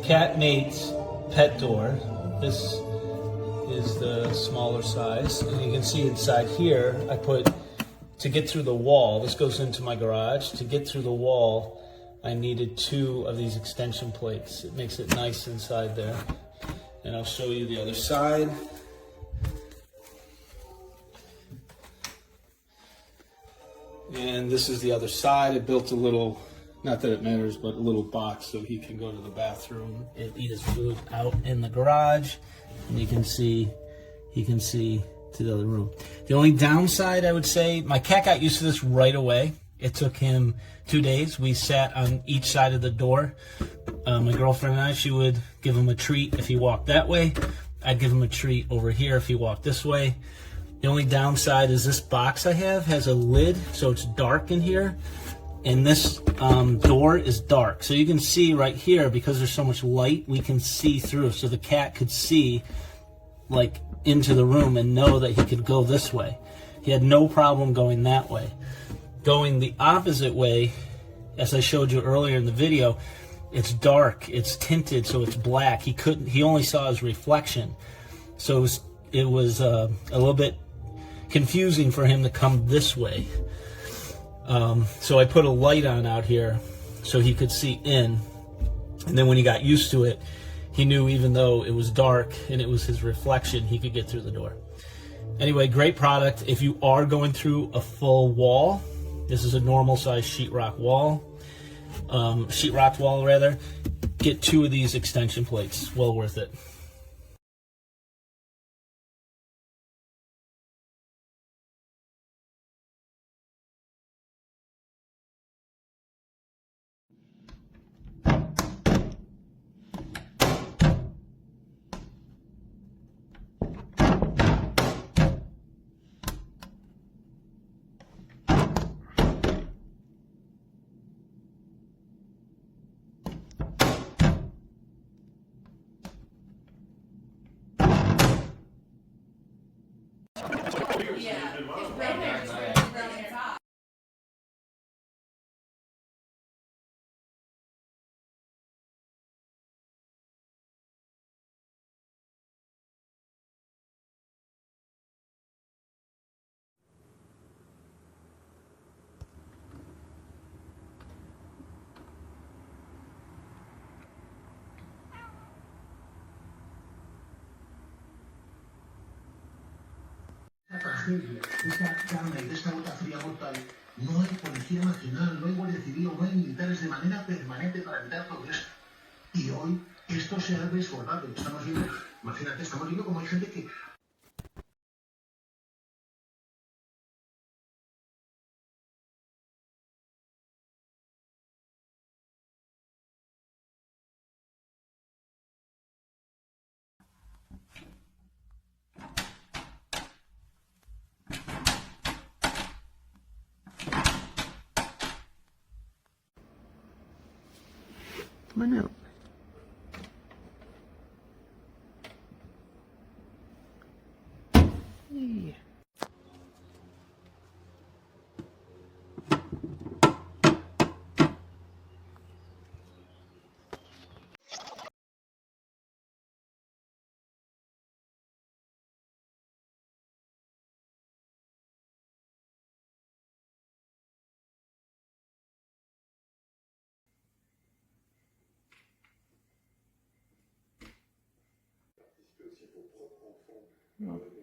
Catmate's pet door. This is the smaller size, and you can see inside here I put, to get through the wall, this goes into my garage, to get through the wall I needed 2 of these extension plates. It makes it nice inside there. And I'll show you the other side. And this is the other side. I built a little, not that it matters, but a little box so he can go to the bathroom and eat his food out in the garage. And you can see, he can see to the other room. The only downside, I would say, my cat got used to this right away. It took him 2 days. We sat on each side of the door. My girlfriend and I, she would give him a treat if he walked that way. I'd give him a treat over here if he walked this way. The only downside is this box I have has a lid, so it's dark in here. And this door is dark. So you can see right here, because there's so much light, we can see through. So the cat could see like into the room and know that he could go this way. He had no problem going that way. Going the opposite way, as I showed you earlier in the video, it's dark, it's tinted, so it's black. He only saw his reflection. So it was a little bit confusing for him to come this way. So I put a light on out here so he could see in. And then when he got used to it, he knew even though it was dark and it was his reflection, he could get through the door. Anyway, great product. If you are going through a full wall, this is a normal size sheetrock wall, get 2 of these extension plates. Well worth it. Tragedia, esta carne y esta gota fría mortal. No hay policía nacional, no hay guardia civil, no hay militares de manera permanente para evitar todo esto. Y hoy esto se ha desbordado. Estamos viendo, imagínate, estamos viendo como hay gente que... Bueno. Participer aussi à vos propres enfants.